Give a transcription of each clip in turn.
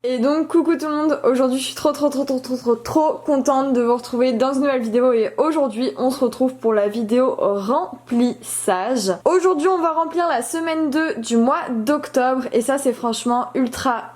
Et donc coucou tout le monde, aujourd'hui je suis trop contente de vous retrouver dans une nouvelle vidéo et aujourd'hui on se retrouve pour la vidéo remplissage. Aujourd'hui on va remplir la semaine 2 du mois d'octobre et ça c'est franchement ultra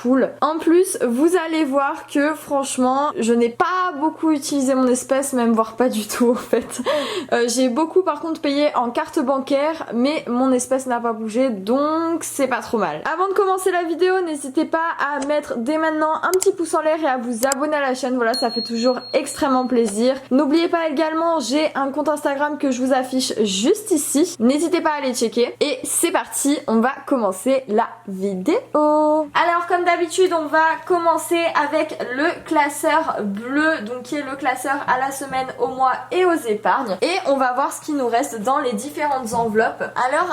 cool. En plus vous allez voir que franchement je n'ai pas beaucoup utilisé mon espèce, même voire pas du tout en fait. J'ai beaucoup par contre payé en carte bancaire mais mon espèce n'a pas bougé donc c'est pas trop mal. Avant de commencer la vidéo n'hésitez pas à mettre dès maintenant un petit pouce en l'air et à vous abonner à la chaîne, voilà ça fait toujours extrêmement plaisir. N'oubliez pas également j'ai un compte Instagram que je vous affiche juste ici, n'hésitez pas à aller checker et c'est parti, on va commencer la vidéo. Alors comme d'habitude on va commencer avec le classeur bleu, donc qui est le classeur à la semaine, au mois et aux épargnes et on va voir ce qui nous reste dans les différentes enveloppes. Alors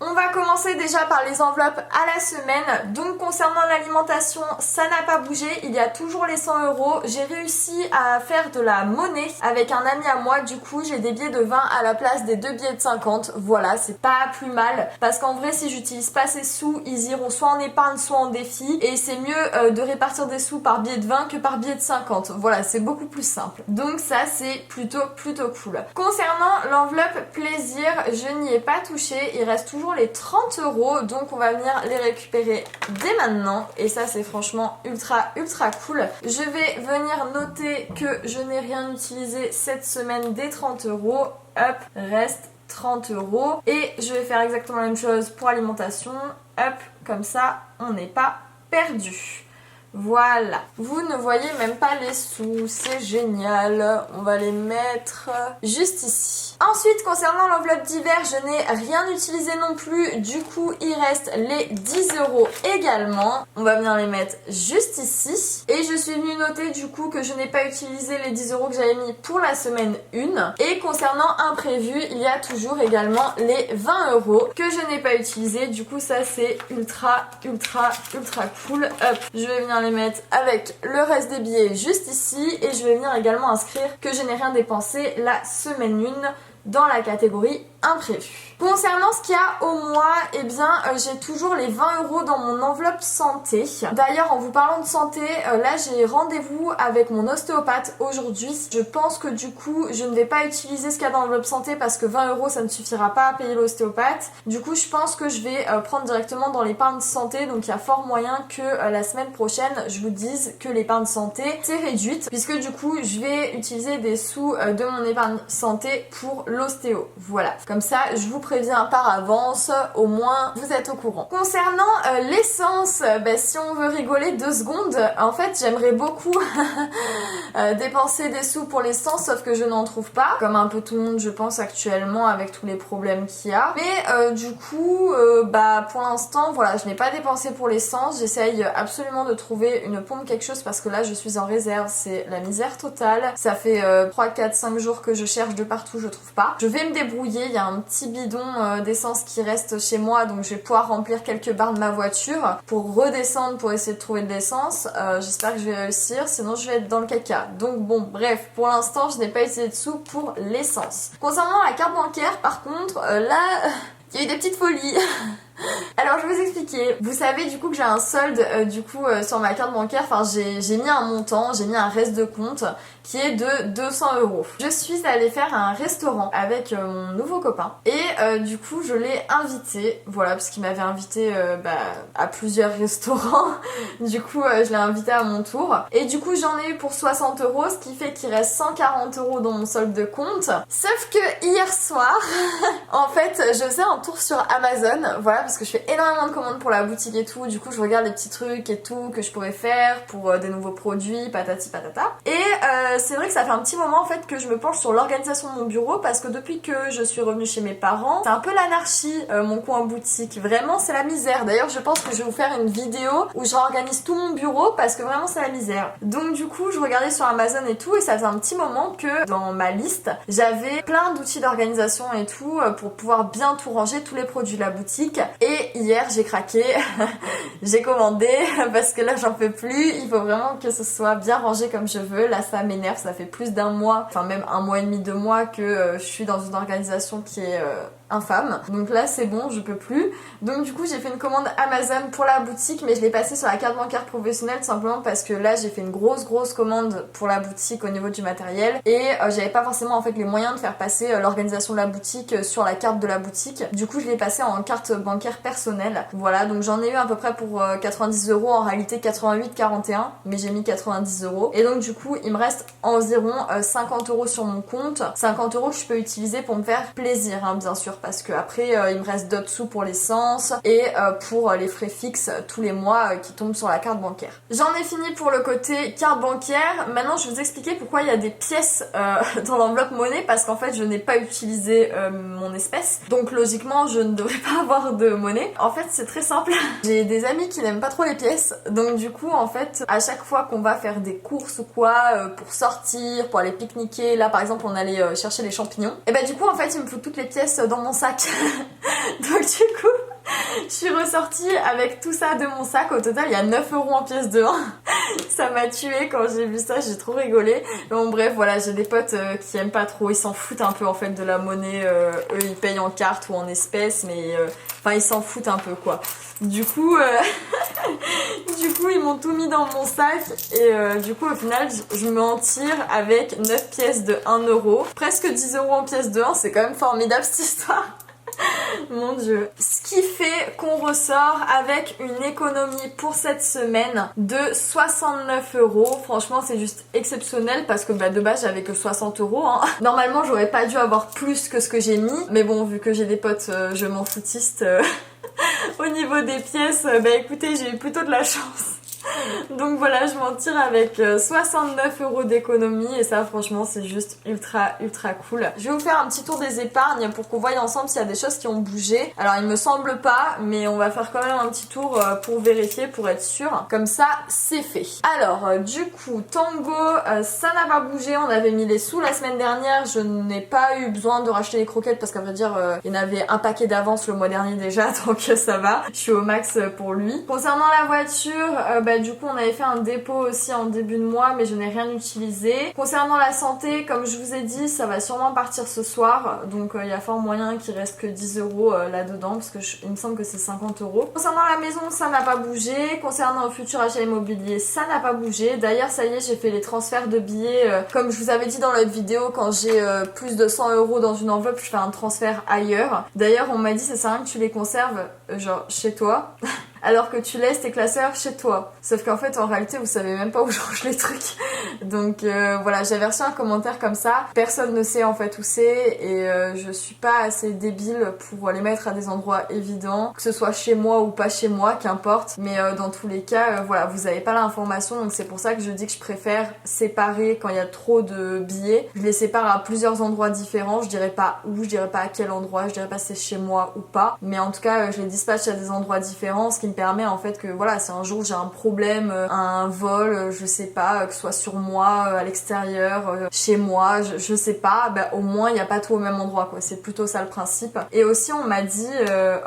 on va commencer déjà par les enveloppes à la semaine. Donc concernant l'alimentation, ça n'a pas bougé, il y a toujours les 100 €. J'ai réussi à faire de la monnaie avec un ami à moi, du coup j'ai des billets de 20 à la place des 2 billets de 50. Voilà, c'est pas plus mal parce qu'en vrai si j'utilise pas ces sous, ils iront soit en épargne soit en défi et c'est mieux de répartir des sous par billet de 20 que par billet de 50. Voilà, c'est beaucoup plus simple. Donc ça c'est plutôt cool. Concernant l'enveloppe plaisir, je n'y ai pas touché, il reste toujours les 30 €, donc on va venir les récupérer dès maintenant et ça c'est franchement ultra cool. Je vais venir noter que je n'ai rien utilisé cette semaine des 30 €. Hop, reste 30 € et je vais faire exactement la même chose pour alimentation. Hop, comme ça on n'est pas perdu. Voilà, vous ne voyez même pas les sous, c'est génial, on va les mettre juste ici. Ensuite, concernant l'enveloppe d'hiver, je n'ai rien utilisé non plus, du coup il reste les 10 € également. On va venir les mettre juste ici. Et je suis venue noter du coup que je n'ai pas utilisé les 10 € que j'avais mis pour la semaine 1. Et concernant imprévu, il y a toujours également les 20 € que je n'ai pas utilisé, du coup ça c'est ultra cool. Hop, je vais venir les mettre avec le reste des billets juste ici et je vais venir également inscrire que je n'ai rien dépensé la semaine 1 dans la catégorie imprévu. Concernant ce qu'il y a au mois, eh bien j'ai toujours les 20 € dans mon enveloppe santé. D'ailleurs en vous parlant de santé, là j'ai rendez-vous avec mon ostéopathe aujourd'hui. Je pense que du coup je ne vais pas utiliser ce qu'il y a dans l'enveloppe santé parce que 20 € ça ne suffira pas à payer l'ostéopathe. Du coup je pense que je vais prendre directement dans l'épargne santé, donc il y a fort moyen que la semaine prochaine je vous dise que l'épargne santé c'est réduite puisque du coup je vais utiliser des sous de mon épargne santé pour l'ostéo. Voilà, comme ça je vous préviens par avance, au moins vous êtes au courant. Concernant l'essence, si on veut rigoler 2 secondes, en fait j'aimerais beaucoup dépenser des sous pour l'essence, sauf que je n'en trouve pas, comme un peu tout le monde je pense actuellement avec tous les problèmes qu'il y a. Mais du coup, pour l'instant voilà, je n'ai pas dépensé pour l'essence, j'essaye absolument de trouver une pompe quelque chose parce que là je suis en réserve, c'est la misère totale. Ça fait 3, 4, 5 jours que je cherche de partout, je trouve pas. Je vais me débrouiller, il y a un petit bidon d'essence qui reste chez moi, donc je vais pouvoir remplir quelques barres de ma voiture pour redescendre pour essayer de trouver de l'essence. J'espère que je vais réussir, sinon je vais être dans le caca. Donc bon, bref, pour l'instant je n'ai pas utilisé de sous pour l'essence. Concernant la carte bancaire, par contre, là, il y a eu des petites folies. Alors je vais vous expliquer, vous savez du coup que j'ai un solde sur ma carte bancaire, enfin j'ai mis un montant, j'ai mis un reste de compte qui est de 200 €. Je suis allée faire un restaurant avec mon nouveau copain et du coup je l'ai invité, voilà, parce qu'il m'avait invité à plusieurs restaurants. Du coup je l'ai invité à mon tour et du coup j'en ai eu pour 60 €, ce qui fait qu'il reste 140 € dans mon solde de compte. Sauf que hier soir en fait je faisais un tour sur Amazon, voilà, parce que je fais énormément de commandes pour la boutique et tout, du coup je regarde les petits trucs et tout que je pourrais faire pour des nouveaux produits, patati patata. Et c'est vrai que ça fait un petit moment en fait que je me penche sur l'organisation de mon bureau parce que depuis que je suis revenue chez mes parents, c'est un peu l'anarchie mon coin boutique, vraiment c'est la misère. D'ailleurs je pense que je vais vous faire une vidéo où je réorganise tout mon bureau parce que vraiment c'est la misère. Donc du coup je regardais sur Amazon et tout et ça faisait un petit moment que dans ma liste j'avais plein d'outils d'organisation et tout pour pouvoir bien tout ranger, tous les produits de la boutique. Et hier j'ai craqué, j'ai commandé parce que là j'en peux plus, il faut vraiment que ce soit bien rangé comme je veux. Là ça m'énerve, ça fait plus d'un mois, enfin même un mois et demi, 2 mois que je suis dans une organisation qui est infâme. Donc là c'est bon, je peux plus. Donc du coup j'ai fait une commande Amazon pour la boutique, mais je l'ai passée sur la carte bancaire professionnelle tout simplement parce que là j'ai fait une grosse commande pour la boutique au niveau du matériel et j'avais pas forcément en fait les moyens de faire passer l'organisation de la boutique sur la carte de la boutique. Du coup je l'ai passé en carte bancaire personnelle. Voilà, donc j'en ai eu à peu près pour 90 €, en réalité 88,41, mais j'ai mis 90 €. Et donc du coup il me reste environ 50 € sur mon compte. 50 € que je peux utiliser pour me faire plaisir, hein, bien sûr, parce que après il me reste d'autres sous pour l'essence et pour les frais fixes tous les mois qui tombent sur la carte bancaire. J'en ai fini pour le côté carte bancaire. Maintenant je vais vous expliquer pourquoi il y a des pièces dans l'enveloppe monnaie, parce qu'en fait je n'ai pas utilisé mon espèce, donc logiquement je ne devrais pas avoir de monnaie. En fait c'est très simple, j'ai des amis qui n'aiment pas trop les pièces, donc du coup en fait à chaque fois qu'on va faire des courses ou quoi, pour sortir, pour aller pique-niquer, là par exemple on allait chercher les champignons, et bah du coup en fait il me faut toutes les pièces dans mon sac. Donc du coup je suis ressortie avec tout ça de mon sac. Au total il y a 9 € en pièces de 1. Ça m'a tué quand j'ai vu ça, j'ai trop rigolé. Bon bref, voilà, j'ai des potes qui aiment pas trop, ils s'en foutent un peu en fait de la monnaie. Eux ils payent en carte ou en espèces, mais enfin ils s'en foutent un peu quoi. Du coup ils m'ont tout mis dans mon sac et du coup au final je m'en tire avec 9 pièces de 1 €. Presque 10 € en pièces de 1, c'est quand même formidable cette histoire. Mon dieu. Ce qui fait qu'on ressort avec une économie pour cette semaine de 69 €. Franchement c'est juste exceptionnel parce que de base j'avais que 60 €, hein. Normalement j'aurais pas dû avoir plus que ce que j'ai mis, mais bon vu que j'ai des potes je m'en foutiste au niveau des pièces, écoutez j'ai eu plutôt de la chance. Donc voilà, je m'en tire avec 69 € d'économie et ça franchement c'est juste ultra cool. Je vais vous faire un petit tour des épargnes pour qu'on voie ensemble s'il y a des choses qui ont bougé. Alors il me semble pas, mais on va faire quand même un petit tour pour vérifier, pour être sûr. Comme ça c'est fait. Alors du coup Tango, ça n'a pas bougé, on avait mis les sous la semaine dernière. Je n'ai pas eu besoin de racheter les croquettes parce qu'à vrai dire il y en avait un paquet d'avance le mois dernier déjà, donc ça va, je suis au max pour lui. Concernant la voiture, du coup on avait fait un dépôt aussi en début de mois, mais je n'ai rien utilisé. Concernant la santé, comme je vous ai dit, ça va sûrement partir ce soir, donc il y a fort moyen qu'il reste que 10 € là-dedans, parce que il me semble que c'est 50 €. Concernant la maison, ça n'a pas bougé. Concernant le futur achat immobilier, ça n'a pas bougé. D'ailleurs ça y est, j'ai fait les transferts de billets, comme je vous avais dit dans l'autre vidéo, quand j'ai plus de 100 € dans une enveloppe, je fais un transfert ailleurs. D'ailleurs on m'a dit ça sert à rien que tu les conserves genre chez toi alors que tu laisses tes classeurs chez toi. Sauf qu'en fait en réalité vous savez même pas où je range les trucs. Donc voilà, j'avais reçu un commentaire comme ça, personne ne sait en fait où c'est et je suis pas assez débile pour les mettre à des endroits évidents, que ce soit chez moi ou pas chez moi, qu'importe, mais dans tous les cas voilà, vous avez pas l'information, donc c'est pour ça que je dis que je préfère séparer quand il y a trop de billets. Je les sépare à plusieurs endroits différents, je dirais pas où, je dirais pas à quel endroit, je dirais pas si c'est chez moi ou pas, mais en tout cas je les dispatche à des endroits différents, ce qui me permet en fait que voilà, si un jour j'ai un problème, un vol, je sais pas, que ce soit sur moi, à l'extérieur, chez moi, je sais pas, au moins il n'y a pas tout au même endroit quoi, c'est plutôt ça le principe. Et aussi on m'a dit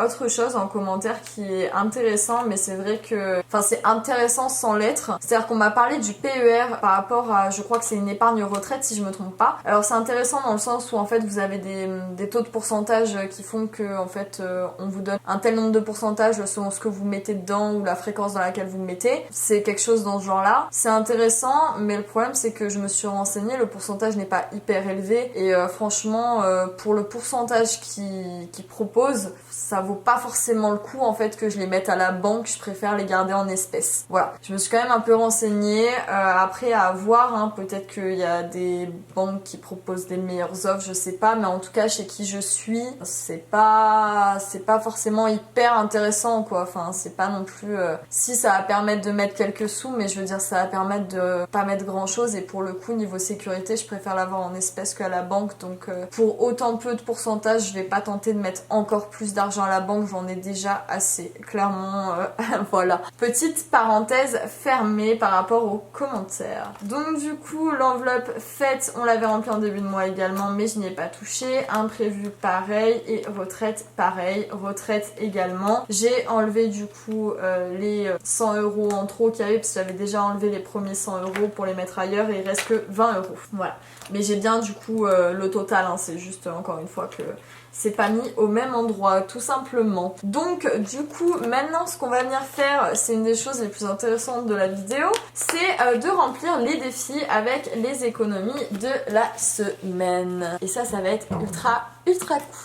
autre chose en commentaire qui est intéressant, mais c'est vrai que, enfin c'est intéressant sans l'être, c'est-à-dire qu'on m'a parlé du PER par rapport à, je crois que c'est une épargne retraite si je me trompe pas. Alors c'est intéressant dans le sens où en fait vous avez des taux de pourcentage qui font que en fait on vous donne un tel nombre de pourcentage selon ce que vous mettez dedans ou la fréquence dans laquelle vous le mettez. C'est quelque chose dans ce genre là. C'est intéressant, mais le problème c'est que je me suis renseignée, le pourcentage n'est pas hyper élevé et franchement pour le pourcentage qu'ils proposent, ça vaut pas forcément le coup en fait que je les mette à la banque, je préfère les garder en espèces. Voilà, je me suis quand même un peu renseignée, après à voir, hein, peut-être qu'il y a des banques qui proposent des meilleures offres, je sais pas, mais en tout cas chez qui je suis, c'est pas forcément hyper intéressant quoi, enfin c'est pas non plus, si ça va permettre de mettre quelques sous, mais je veux dire ça va permettre de pas mettre grand chose et pour le coup niveau sécurité je préfère l'avoir en espèces qu'à la banque, donc pour autant peu de pourcentage je vais pas tenter de mettre encore plus d'argent à la banque, j'en ai déjà assez, clairement voilà. Petite parenthèse fermée par rapport aux commentaires. Donc du coup l'enveloppe fête, on l'avait remplie en début de mois également, mais je n'y ai pas touché. Imprévu pareil et retraite pareil, retraite également. J'ai enlevé du coup les 100 € en trop qu'il y avait, parce que j'avais déjà enlevé les premiers 100 € pour les mettre ailleurs et il reste que 20 €. Voilà. Mais j'ai bien du coup le total, hein, c'est juste encore une fois que c'est pas mis au même endroit, tout simplement. Donc du coup, maintenant ce qu'on va venir faire, c'est une des choses les plus intéressantes de la vidéo, c'est de remplir les défis avec les économies de la semaine. Et ça va être ultra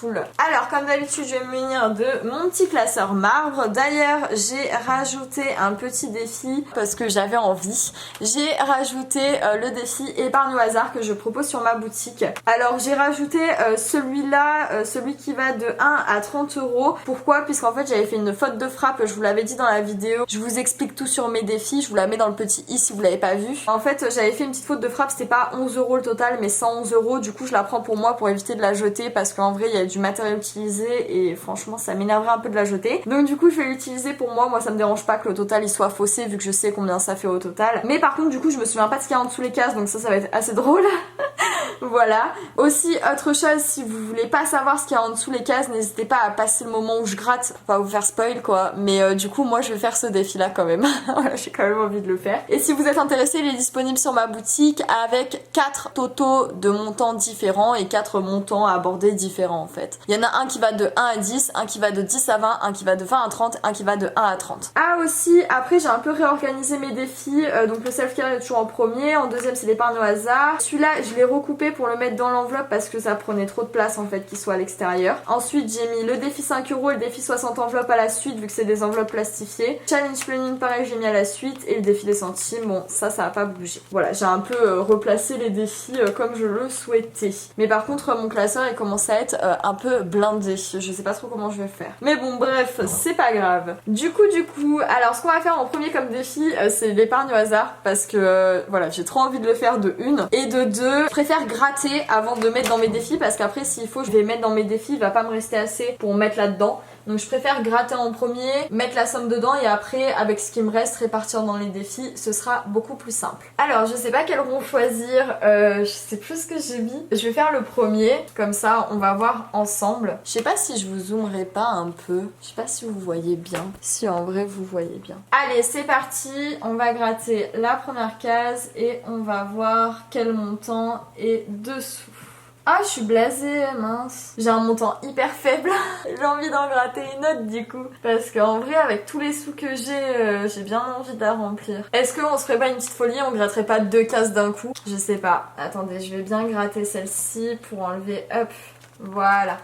cool. Alors comme d'habitude je vais me munir de mon petit classeur marbre. D'ailleurs j'ai rajouté un petit défi parce que j'avais envie. J'ai rajouté le défi épargne au hasard que je propose sur ma boutique. Alors j'ai rajouté celui-là, celui qui va de 1 à 30 euros. Pourquoi? Puisqu'en fait j'avais fait une faute de frappe, je vous l'avais dit dans la vidéo. Je vous explique tout sur mes défis, je vous la mets dans le petit i si vous l'avez pas vu. En fait j'avais fait une petite faute de frappe, c'était pas 11 euros le total mais 111 euros. Du coup je la prends pour moi pour éviter de la jeter parce qu'en vrai il y a du matériel utilisé et franchement ça m'énerverait un peu de la jeter. Donc du coup je vais l'utiliser pour moi ça me dérange pas que le total il soit faussé vu que je sais combien ça fait au total. Mais par contre du coup je me souviens pas de ce qu'il y a en dessous les cases donc ça va être assez drôle. Voilà. Aussi autre chose, si vous voulez pas savoir ce qu'il y a en dessous les cases, n'hésitez pas à passer le moment où je gratte pour pas vous faire spoil quoi. Mais du coup moi je vais faire ce défi là quand même. Voilà, j'ai quand même envie de le faire. Et si vous êtes intéressé, il est disponible sur ma boutique avec 4 totaux de montants différents et 4 montants à aborder différents en fait. Il y en a un qui va de 1 à 10, un qui va de 10 à 20, un qui va de 20 à 30, un qui va de 1 à 30. Ah aussi, après j'ai un peu réorganisé mes défis, donc le self-care est toujours en premier, en deuxième c'est l'épargne au hasard. Celui-là je l'ai recoupé pour le mettre dans l'enveloppe parce que ça prenait trop de place en fait qu'il soit à l'extérieur. Ensuite j'ai mis le défi 5 euros et le défi 60 enveloppes à la suite vu que c'est des enveloppes plastifiées. Challenge planning pareil j'ai mis à la suite et le défi des centimes, bon ça va pas bouger. Voilà, j'ai un peu replacé les défis comme je le souhaitais. Mais par contre mon classeur il commence à être un peu blindé, je sais pas trop comment je vais faire. Mais bon bref, c'est pas grave. Du coup alors ce qu'on va faire en premier comme défi c'est l'épargne au hasard parce que voilà j'ai trop envie de le faire de une. Et de deux, je préfère gratter avant de mettre dans mes défis parce qu'après s'il faut je vais mettre dans mes défis, il va pas me rester assez pour mettre là-dedans. Donc je préfère gratter en premier, mettre la somme dedans et après avec ce qui me reste répartir dans les défis, ce sera beaucoup plus simple. Alors je sais pas quel rond choisir, je sais plus ce que j'ai mis. Je vais faire le premier, comme ça on va voir ensemble. Je sais pas si je vous zoomerai pas un peu, je sais pas si vous voyez bien. Si en vrai vous voyez bien. Allez c'est parti, on va gratter la première case et on va voir quel montant est dessous. Ah, je suis blasée, mince. J'ai un montant hyper faible. J'ai envie d'en gratter une autre du coup. Parce qu'en vrai, avec tous les sous que j'ai bien envie de la remplir. Est-ce qu'on se ferait pas une petite folie? On gratterait pas 2 cases d'un coup? Je sais pas. Attendez, je vais bien gratter celle-ci pour enlever. Hop, voilà.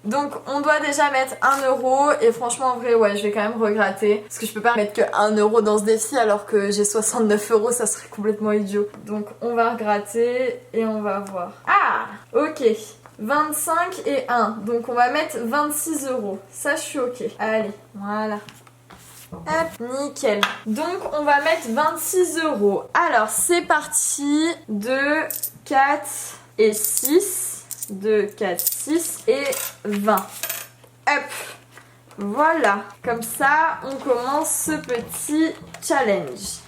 Donc on doit déjà mettre 1 euro et franchement en vrai ouais je vais quand même regratter parce que je peux pas mettre que 1 euro dans ce défi alors que j'ai 69 euros, ça serait complètement idiot. Donc on va regratter et on va voir. Ah ok, 25 et 1, donc on va mettre 26 euros, ça je suis ok. Allez, voilà. Hop, nickel. Donc on va mettre 26 euros. Alors c'est parti, 2, 4 et 6. 2, 4, 6 et 20. Hop, voilà. Comme ça, on commence ce petit challenge.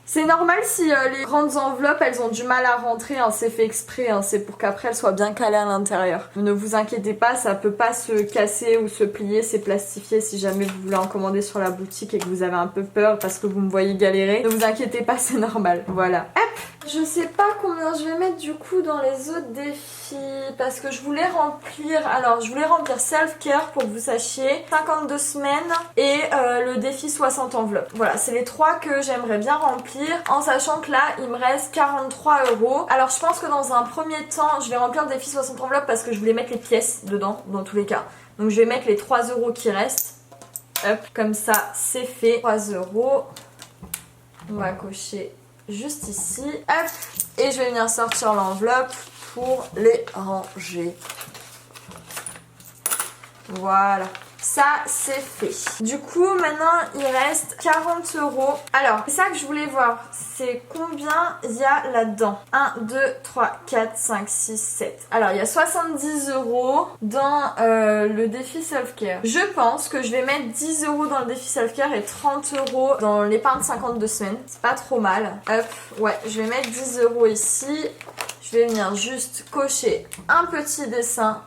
C'est normal si les grandes enveloppes elles ont du mal à rentrer, hein, c'est fait exprès, hein, c'est pour qu'après elles soient bien calées à l'intérieur. Ne vous inquiétez pas, ça peut pas se casser ou se plier, c'est plastifié si jamais vous voulez en commander sur la boutique et que vous avez un peu peur parce que vous me voyez galérer. Ne vous inquiétez pas, c'est normal. Voilà. Hop. Je sais pas combien je vais mettre du coup dans les autres défis parce que je voulais remplir, alors je voulais remplir self-care pour que vous sachiez, 52 semaines et le défi 60 enveloppes. Voilà, c'est les 3 que j'aimerais bien remplir en sachant que là il me reste 43 euros. Alors je pense que dans un premier temps je vais remplir le défi 60 enveloppes parce que je voulais mettre les pièces dedans dans tous les cas. Donc je vais mettre les 3 euros qui restent. Hop, comme ça c'est fait. 3 euros. On va cocher juste ici, hop, et je vais venir sortir l'enveloppe pour les ranger. Voilà, ça c'est fait. Du coup maintenant il reste 40 euros. Alors c'est ça que je voulais voir, c'est combien il y a là-dedans. 1, 2, 3, 4, 5, 6, 7. Alors il y a 70 euros dans le défi self-care. Je pense que je vais mettre 10 euros dans le défi self-care et 30 euros dans l'épargne 52 semaines. C'est pas trop mal. Hop, ouais, je vais mettre 10 euros ici. Je vais venir juste cocher un petit dessin.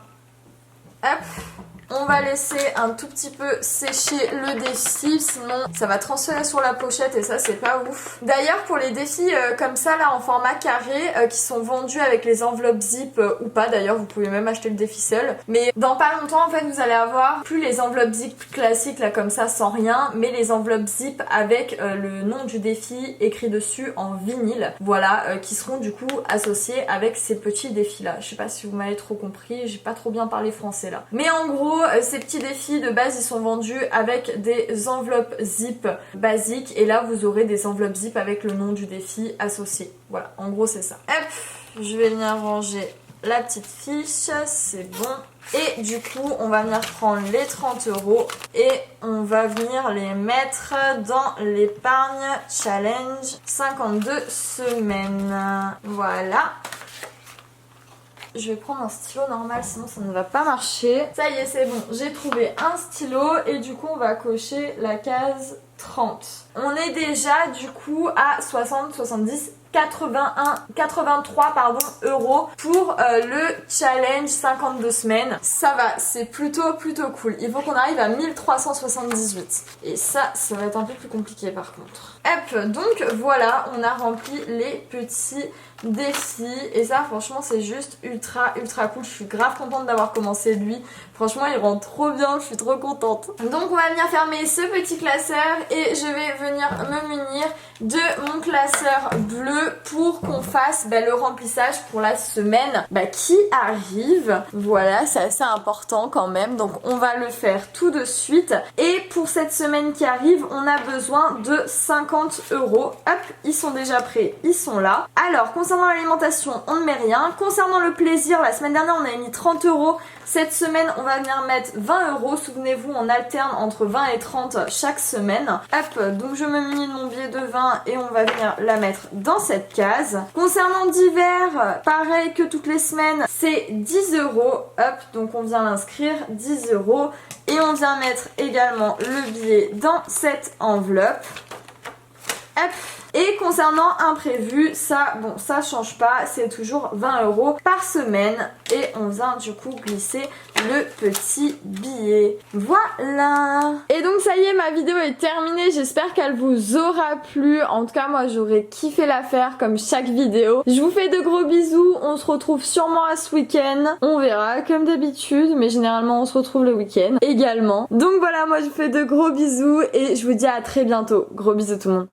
Hop. On va laisser un tout petit peu sécher le défi, sinon ça va transférer sur la pochette et ça c'est pas ouf. D'ailleurs pour les défis comme ça là en format carré qui sont vendus avec les enveloppes zip ou pas, d'ailleurs vous pouvez même acheter le défi seul, mais dans pas longtemps en fait vous allez avoir plus les enveloppes zip classiques là comme ça sans rien, mais les enveloppes zip avec le nom du défi écrit dessus en vinyle, voilà, qui seront du coup associés avec ces petits défis là. Je sais pas si vous m'avez trop compris, j'ai pas trop bien parlé français là. Mais en gros ces petits défis de base ils sont vendus avec des enveloppes zip basiques et là vous aurez des enveloppes zip avec le nom du défi associé. Voilà, en gros c'est ça. Hop, je vais venir ranger la petite fiche, c'est bon. Et du coup, on va venir prendre les 30 € et on va venir les mettre dans l'épargne challenge 52 semaines. Voilà. Je vais prendre un stylo normal, sinon ça ne va pas marcher. Ça y est, c'est bon, j'ai trouvé un stylo et du coup, on va cocher la case 30. On est déjà du coup à 60, 70, 83 euros pour le challenge 52 semaines. Ça va, c'est plutôt cool. Il faut qu'on arrive à 1378. Et ça va être un peu plus compliqué par contre. Hop, donc voilà, on a rempli les petits défis. Et ça, franchement, c'est juste ultra cool. Je suis grave contente d'avoir commencé lui. Franchement, il rend trop bien, je suis trop contente. Donc on va venir fermer ce petit classeur et je vais venir me munir de mon classeur bleu pour qu'on fasse le remplissage pour la semaine qui arrive. Voilà, c'est assez important quand même, donc on va le faire tout de suite. Et pour cette semaine qui arrive, on a besoin de 50 €. Hop, ils sont déjà prêts, ils sont là. Alors, concernant l'alimentation, on ne met rien. Concernant le plaisir, la semaine dernière, on avait mis 30 €. Cette semaine, on va venir mettre 20 €. Souvenez-vous, on alterne entre 20 et 30 chaque semaine. Hop, donc je me munis de mon billet de 20 et on va venir la mettre dans cette case. Concernant divers, pareil que toutes les semaines, c'est 10 €. Hop, donc on vient l'inscrire, 10 €. Et on vient mettre également le billet dans cette enveloppe. Hop. Et concernant imprévu, ça, bon, ça change pas, c'est toujours 20 € par semaine. Et on vient du coup glisser le petit billet. Voilà. Et donc ça y est, ma vidéo est terminée. J'espère qu'elle vous aura plu. En tout cas, moi, j'aurais kiffé la faire comme chaque vidéo. Je vous fais de gros bisous. On se retrouve sûrement à ce week-end. On verra comme d'habitude, mais généralement, on se retrouve le week-end également. Donc voilà, moi, je vous fais de gros bisous et je vous dis à très bientôt. Gros bisous tout le monde.